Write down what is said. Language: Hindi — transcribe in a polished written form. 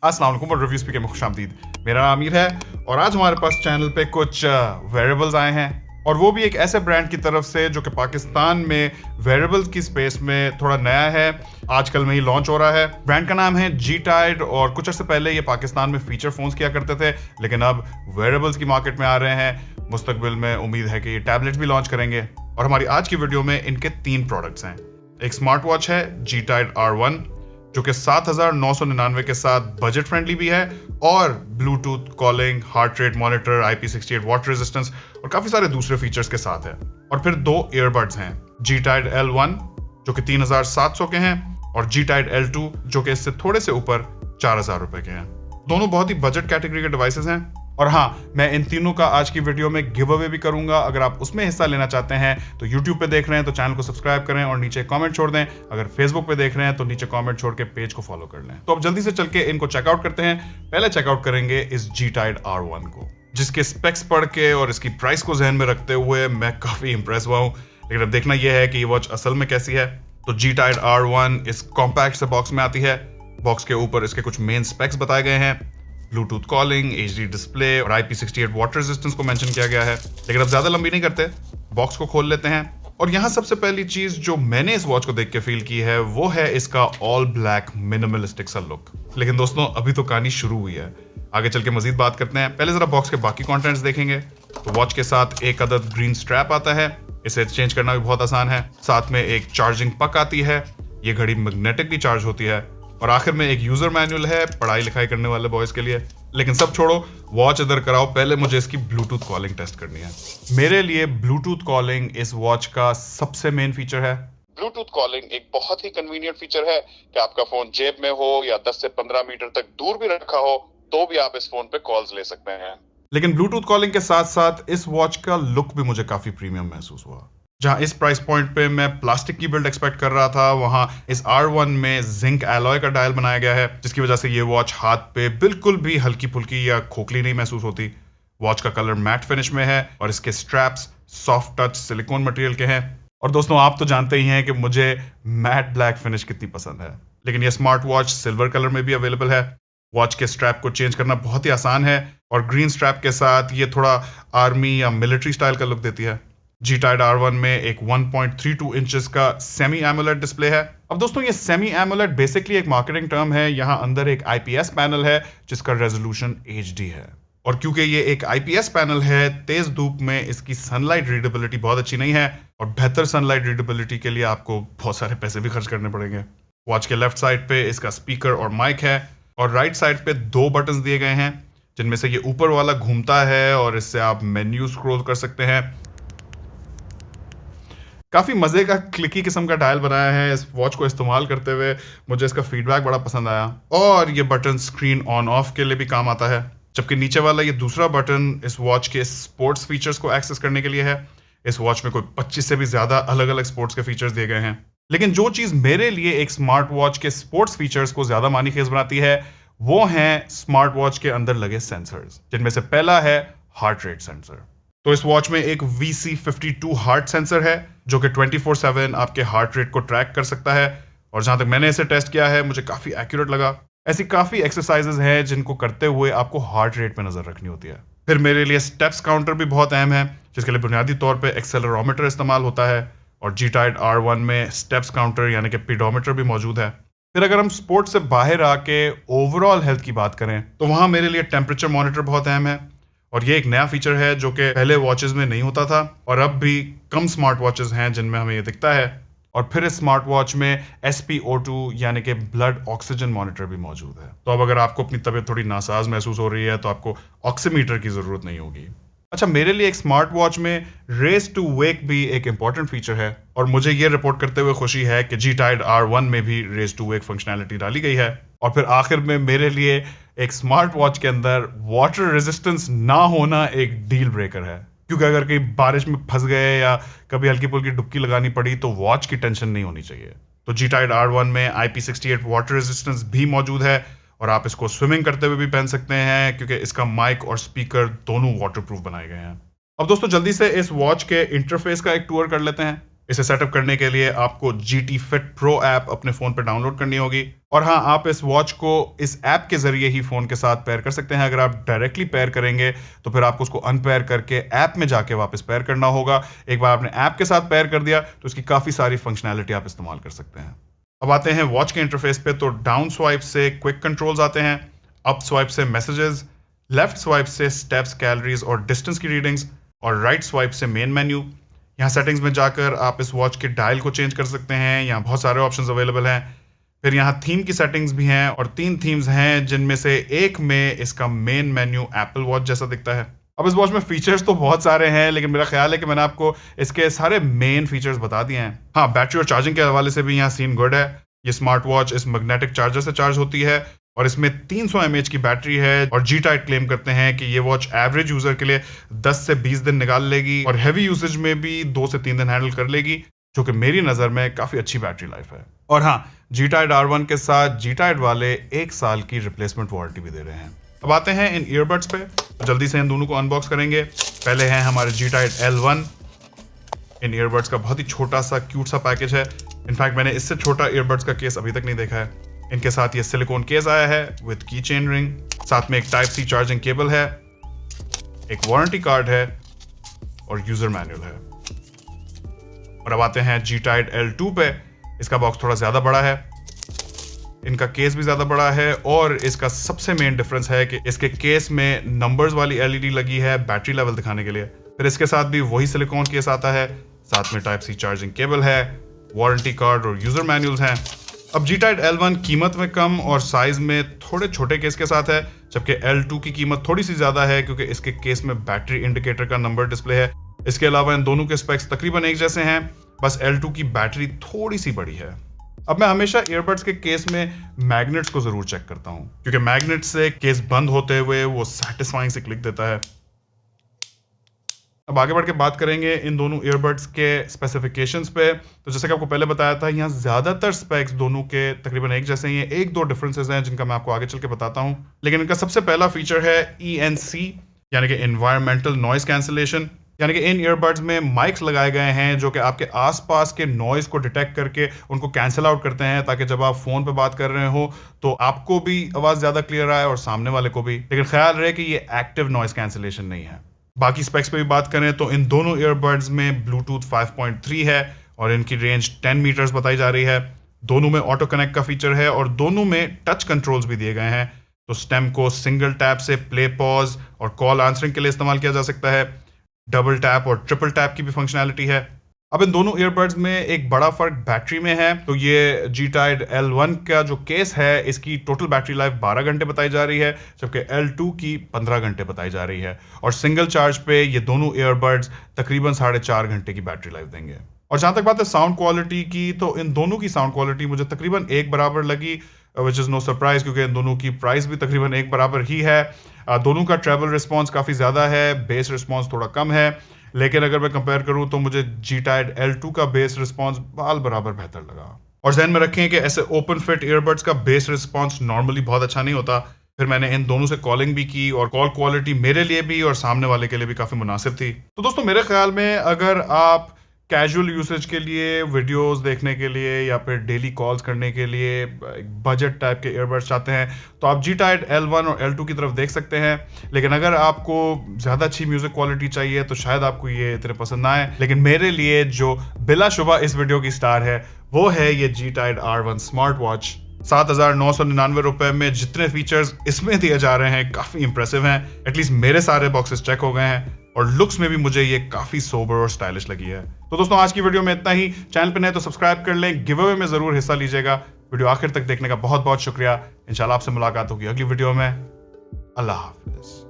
अस्सलाम वालेकुम और रिव्यू स्पीकर में खुशामदीद। मेरा नाम आमिर है और आज हमारे पास चैनल पे कुछ वेरिएबल्स आए हैं और वो भी एक ऐसे ब्रांड की तरफ से जो कि पाकिस्तान में वेरिएबल्स की स्पेस में थोड़ा नया है, आजकल में ही लॉन्च हो रहा है। ब्रांड का नाम है G-Tide और कुछ अर्से पहले ये पाकिस्तान में फीचर फोन्स किया करते थे, लेकिन अब वेरिएबल्स की मार्केट में आ रहे हैं। मुस्तकबिल में उम्मीद है कि ये टैबलेट्स भी लॉन्च करेंगे और हमारी आज की वीडियो में इनके 3 प्रोडक्ट्स हैं। एक स्मार्ट वॉच है G-Tide R1 जो कि 7,999 के साथ बजट फ्रेंडली भी है और Bluetooth calling, heart rate monitor, IP68 water resistance और काफी सारे दूसरे फीचर्स के साथ है। और फिर 2 ईयरबड्स हैं, G-Tide L1 जो कि 3,700 के हैं और G-Tide L2 जो कि इससे थोड़े से ऊपर 4,000 रुपए के हैं। दोनों बहुत ही बजट कैटेगरी के डिवाइसेस हैं और हाँ, मैं इन तीनों का आज की वीडियो में गिव अवे भी करूंगा। अगर आप उसमें हिस्सा लेना चाहते हैं तो YouTube पे देख रहे हैं तो चैनल को सब्सक्राइब करें और नीचे कमेंट छोड़ दें। अगर Facebook पे देख रहे हैं तो नीचे कमेंट छोड़ के पेज को फॉलो कर लें। तो अब जल्दी से चल के इनको चेकआउट करते हैं। पहले चेकआउट करेंगे इस G-Tide R1 को, जिसके स्पेक्स पढ़ के और इसकी प्राइस को ध्यान में रखते हुए मैं काफी इंप्रेस हुआ हूँ। लेकिन अब देखना यह है कि ये वॉच असल में कैसी है। तो G-Tide R1 इस कॉम्पैक्ट से बॉक्स में आती है। बॉक्स के ऊपर इसके कुछ मेन स्पेक्स बताए गए हैं, ब्लूटूथ कॉलिंग, HD डिस्प्ले और IP68 वाटर रेजिस्टेंस को मेंशन किया गया है। लेकिन अब ज्यादा लंबी नहीं करते, बॉक्स को खोल लेते हैं। और यहाँ सबसे पहली चीज जो मैंने इस वॉच को देख के फील की है वो है इसका ऑल ब्लैक मिनिमलिस्टिक सा लुक। लेकिन दोस्तों अभी तो कहानी शुरू हुई है, आगे चल के मजीद बात करते हैं। पहले जरा बॉक्स के बाकी कंटेंट्स देखेंगे। तो वॉच के साथ एक अदद ग्रीन स्ट्रैप आता है, इसे एक्सचेंज करना भी बहुत आसान है। साथ में एक चार्जिंग पक आती है, ये घड़ी मैग्नेटिकली चार्ज होती है। और आखिर में एक यूजर मैनुअल है पढ़ाई लिखाई करने वाले बॉयज के लिए। लेकिन सब छोड़ो, वॉच इधर कराओ, पहले मुझे इसकी ब्लूटूथ कॉलिंग टेस्ट करनी है। मेरे लिए ब्लूटूथ कॉलिंग इस वॉच का सबसे मेन फीचर है। ब्लूटूथ कॉलिंग एक बहुत ही कन्वीनियंट फीचर है कि आपका फोन जेब में हो या 10 से 15 मीटर तक दूर भी रखा हो तो भी आप इस फोन पे कॉल्स ले सकते हैं। लेकिन ब्लूटूथ कॉलिंग के साथ साथ इस वॉच का लुक भी मुझे काफी प्रीमियम महसूस हुआ। जहां इस प्राइस पॉइंट पे मैं प्लास्टिक की बिल्ड एक्सपेक्ट कर रहा था, वहां इस R1 में जिंक एलॉय का डायल बनाया गया है, जिसकी वजह से ये वॉच हाथ पे बिल्कुल भी हल्की फुल्की या खोखली नहीं महसूस होती। वॉच का कलर मैट फिनिश में है और इसके straps soft touch silicon material के हैं। और दोस्तों आप तो जानते ही हैं कि मुझे मैट ब्लैक फिनिश कितनी पसंद है, लेकिन ये स्मार्ट वॉच सिल्वर कलर में भी अवेलेबल है। वॉच के स्ट्रैप को चेंज करना बहुत ही आसान है और ग्रीन स्ट्रैप के साथ ये थोड़ा आर्मी या मिलिट्री स्टाइल का लुक देती है। G-Tide R1 में एक 1.32 इंचेस का सेमी एमोलेड डिस्प्ले है। अब दोस्तों ये सेमी एमोलेड बेसिकली एक मार्केटिंग टर्म है। यहाँ अंदर एक IPS पैनल है जिसका रेजोल्यूशन HD है और क्योंकि ये एक IPS पैनल है, तेज धूप में इसकी सनलाइट रीडेबिलिटी बहुत अच्छी नहीं है और बेहतर सनलाइट रीडेबिलिटी के लिए आपको बहुत सारे पैसे भी खर्च करने पड़ेंगे। वॉच के लेफ्ट साइड पे इसका स्पीकर और माइक है और राइट साइड पे 2 बटन दिए गए हैं, जिनमें से ये ऊपर वाला घूमता है और इससे आप मेन्यू स्क्रॉल कर सकते हैं। काफी मजे का क्लिकी किस्म का डायल बनाया है। इस वॉच को इस्तेमाल करते हुए मुझे इसका फीडबैक बड़ा पसंद आया और ये बटन स्क्रीन ऑन ऑफ के लिए भी काम आता है, जबकि नीचे वाला ये दूसरा बटन इस वॉच के स्पोर्ट्स फीचर्स को एक्सेस करने के लिए है। इस वॉच में कोई 25 से भी ज्यादा अलग अलग स्पोर्ट्स के फीचर्स दिए गए हैं। लेकिन जो चीज मेरे लिए एक स्मार्ट वॉच के स्पोर्ट्स फीचर्स को ज्यादा मानीखेज बनाती है वो हैं स्मार्ट वॉच के अंदर लगे सेंसर्स, जिनमें से पहला है हार्ट रेट सेंसर। तो इस वॉच में एक VC52 हार्ट सेंसर है जो कि 24/7 आपके हार्ट रेट को ट्रैक कर सकता है और जहां तक मैंने इसे टेस्ट किया है मुझे काफी एक्यूरेट लगा। ऐसी काफी एक्सरसाइजेज हैं जिनको करते हुए आपको हार्ट रेट पे नजर रखनी होती है। फिर मेरे लिए स्टेप्स काउंटर भी बहुत अहम है, जिसके लिए बुनियादी तौर पे एक्सेलरोमीटर इस्तेमाल होता है और G-Tide R1 में स्टेप्स काउंटर यानी कि पीडोमीटर भी मौजूद है। फिर अगर हम स्पोर्ट्स से बाहर आके ओवरऑल हेल्थ की बात करें तो वहां मेरे लिए टेम्परेचर मॉनिटर बहुत अहम है और ये एक नया फीचर है जो कि पहले वॉचेस में नहीं होता था और अब भी कम स्मार्ट वॉचेस हैं जिनमें हमें ये दिखता है। और फिर इस स्मार्ट वॉच में SpO2 यानी कि ब्लड ऑक्सीजन मॉनिटर भी मौजूद है। तो अब अगर आपको अपनी तबीयत थोड़ी नासाज महसूस हो रही है तो आपको ऑक्सीमीटर की जरूरत नहीं होगी। अच्छा, मेरे लिए एक स्मार्ट वॉच में रेस टू वेक भी एक इंपॉर्टेंट फीचर है और मुझे ये रिपोर्ट करते हुए खुशी है कि G-Tide R1 में भी रेस टू वेक फंक्शनैलिटी डाली गई है। और फिर आखिर में मेरे लिए एक स्मार्ट वॉच के अंदर वाटर रेजिस्टेंस ना होना एक डील ब्रेकर है, क्योंकि अगर कहीं बारिश में फंस गए या कभी हल्की फुल्की डुबकी लगानी पड़ी तो वॉच की टेंशन नहीं होनी चाहिए। तो G-Tide R1 में IP68 वाटर रेजिस्टेंस भी मौजूद है और आप इसको स्विमिंग करते हुए भी पहन सकते हैं क्योंकि इसका माइक और स्पीकर दोनों वाटरप्रूफ बनाए गए हैं। अब दोस्तों जल्दी से इस वॉच के इंटरफेस का एक टूर कर लेते हैं। इसे सेटअप करने के लिए आपको GT Fit Pro ऐप अपने फ़ोन पर डाउनलोड करनी होगी। और हाँ, आप इस वॉच को इस ऐप के ज़रिए ही फ़ोन के साथ पेयर कर सकते हैं। अगर आप डायरेक्टली पेयर करेंगे तो फिर आपको उसको अनपेयर करके ऐप में जाके वापस पेयर करना होगा। एक बार आपने ऐप के साथ पेयर कर दिया तो उसकी काफ़ी सारी फंक्शनैलिटी आप इस्तेमाल कर सकते हैं। अब आते हैं वॉच के इंटरफेस पे। तो डाउन स्वाइप से क्विक कंट्रोल्स आते हैं, अप स्वाइप से मैसेजेस, लेफ्ट स्वाइप से स्टेप्स, कैलोरीज और डिस्टेंस की रीडिंग्स, और राइट स्वाइप से मेन मेन्यू। यहाँ सेटिंग्स में जाकर आप इस वॉच के डायल को चेंज कर सकते हैं। यहाँ बहुत सारे ऑप्शंस अवेलेबल हैं। फिर यहाँ थीम की सेटिंग्स भी हैं और 3 थीम्स हैं, जिनमें से एक में इसका मेन मेन्यू एप्पल वॉच जैसा दिखता है। अब इस वॉच में फीचर्स तो बहुत सारे हैं, लेकिन मेरा ख्याल है कि मैंने आपको इसके सारे मेन फीचर्स बता दिए हैं। हाँ, बैटरी और चार्जिंग के हवाले से भी यहाँ सीन गुड है। ये स्मार्ट वॉच इस मैग्नेटिक चार्जर से चार्ज होती है और इसमें 300 mAh की बैटरी है। और G-Tide क्लेम करते हैं कि ये वॉच एवरेज यूजर के लिए 10 से 20 दिन निकाल लेगी और हैवी यूसेज में भी 2 से 3 दिन हैंडल कर लेगी, जो कि मेरी नज़र में काफ़ी अच्छी बैटरी लाइफ है। और हाँ, G-Tide R1 के साथ G-Tide वाले 1 साल की रिप्लेसमेंट वारंटी भी दे रहे हैं। अब आते हैं इन ईयरबड्स पे, तो जल्दी से इन दोनों को अनबॉक्स करेंगे। पहले हैं हमारे G-Tide L1। इन ईयरबड्स का बहुत ही छोटा सा क्यूट सा पैकेज है। इनफैक्ट मैंने इससे छोटा ईयरबड्स का केस अभी तक नहीं देखा है। इनके साथ ये सिलिकॉन केस आया है विद की चेन रिंग, साथ में एक टाइप सी चार्जिंग केबल है, एक वारंटी कार्ड है और यूजर मैनुअल है। और अब आते हैं G-Tide L2 पे। इसका बॉक्स थोड़ा ज्यादा बड़ा है, इनका केस भी ज्यादा बड़ा है और इसका सबसे मेन डिफरेंस है कि इसके केस में नंबर्स वाली LED लगी है बैटरी लेवल दिखाने के लिए। फिर इसके साथ भी वही सिलिकॉन केस आता है, साथ में टाइप सी चार्जिंग केबल है, वारंटी कार्ड और यूजर मैनुअल्स हैं। अब G-Tide L1 कीमत में कम और साइज में थोड़े छोटे केस के साथ है, जबकि L2 की कीमत थोड़ी सी ज्यादा है क्योंकि इसके केस में बैटरी इंडिकेटर का नंबर डिस्प्ले है। इसके अलावा इन दोनों के स्पेक्स तकरीबन एक जैसे हैं, बस L2 की बैटरी थोड़ी सी बड़ी है। अब मैं हमेशा ईयरबड्स के केस में मैग्नेट्स को जरूर चेक करता हूँ, क्योंकि मैग्नेट से केस बंद होते हुए वो सैटिस्फाइंग से क्लिक देता है। अब आगे बढ़ के बात करेंगे इन दोनों ईयरबड्स के स्पेसिफिकेशंस पे। तो जैसे कि आपको पहले बताया था, यहाँ ज़्यादातर स्पेक्स दोनों के तकरीबन एक जैसे ही हैं। 1-2 डिफरेंसेस हैं जिनका मैं आपको आगे चल के बताता हूँ। लेकिन इनका सबसे पहला फीचर है ENC, यानी कि एनवायरमेंटल नॉइस कैंसिलेशन। यानी कि इन ईयरबड्स में माइक्स लगाए गए हैं जो कि आपके आसपास के नॉइस को डिटेक्ट करके उनको कैंसिल आउट करते हैं, ताकि जब आप फ़ोन पे बात कर रहे हो तो आपको भी आवाज़ ज़्यादा क्लियर आए और सामने वाले को भी। लेकिन ख्याल रहे कि ये एक्टिव नॉइस कैंसिलेशन नहीं है। बाकी स्पेक्स पे भी बात करें तो इन दोनों ईयरबड्स में ब्लूटूथ 5.3 है और इनकी रेंज 10 मीटर्स बताई जा रही है। दोनों में ऑटो कनेक्ट का फीचर है और दोनों में टच कंट्रोल्स भी दिए गए हैं। तो स्टेम को सिंगल टैप से प्ले, पॉज और कॉल आंसरिंग के लिए इस्तेमाल किया जा सकता है। डबल टैप और ट्रिपल टैप की भी फंक्शनैलिटी है। अब इन दोनों ईयरबड्स में एक बड़ा फर्क बैटरी में है। तो ये G-Tide L1 का जो केस है, इसकी टोटल बैटरी लाइफ 12 घंटे बताई जा रही है, जबकि L2 की 15 घंटे बताई जा रही है। और सिंगल चार्ज पे ये दोनों ईयरबड्स तकरीबन 4.5 घंटे की बैटरी लाइफ देंगे। और जहाँ तक बात है साउंड क्वालिटी की, तो इन दोनों की साउंड क्वालिटी मुझे तकरीबन एक बराबर लगी, विच इज़ नो सरप्राइज, क्योंकि इन दोनों की प्राइस भी तकरीबन एक बराबर ही है। दोनों का ट्रैवल रिस्पॉन्स काफ़ी ज़्यादा है, बेस रिस्पॉन्स थोड़ा कम है। लेकिन अगर मैं कंपेयर करूं तो मुझे G-Tide L2 का बेस रिस्पॉन्स बाल बराबर बेहतर लगा। और ध्यान में रखें कि ऐसे ओपन फिट ईयरबड्स का बेस रिस्पॉन्स नॉर्मली बहुत अच्छा नहीं होता। फिर मैंने इन दोनों से कॉलिंग भी की और कॉल क्वालिटी मेरे लिए भी और सामने वाले के लिए भी काफ़ी मुनासिब थी। तो दोस्तों, मेरे ख्याल में अगर आप कैजुअल यूसेज के लिए, वीडियोस देखने के लिए या फिर डेली कॉल्स करने के लिए एक बजट टाइप के ईयरबड्स चाहते हैं तो आप G-Tide L1 और L2 की तरफ देख सकते हैं। लेकिन अगर आपको ज़्यादा अच्छी म्यूज़िक क्वालिटी चाहिए तो शायद आपको ये इतने पसंद ना आए। लेकिन मेरे लिए जो बिलाशुबा इस वीडियो की स्टार है वो है ये G-Tide R1 स्मार्ट वॉच। 7,999 रुपए में जितने फीचर्स इसमें दिए जा रहे हैं काफ़ी इंप्रेसिव हैं। एटलीस्ट मेरे सारे बॉक्सेस चेक हो गए हैं और लुक्स में भी मुझे ये काफ़ी सोबर और स्टाइलिश लगी है। तो दोस्तों, आज की वीडियो में इतना ही। चैनल पे नए तो सब्सक्राइब कर लें, गिव अवे में ज़रूर हिस्सा लीजिएगा। वीडियो आखिर तक देखने का बहुत बहुत शुक्रिया। इंशाल्लाह आपसे मुलाकात होगी अगली वीडियो में। अल्लाह हाफिज़।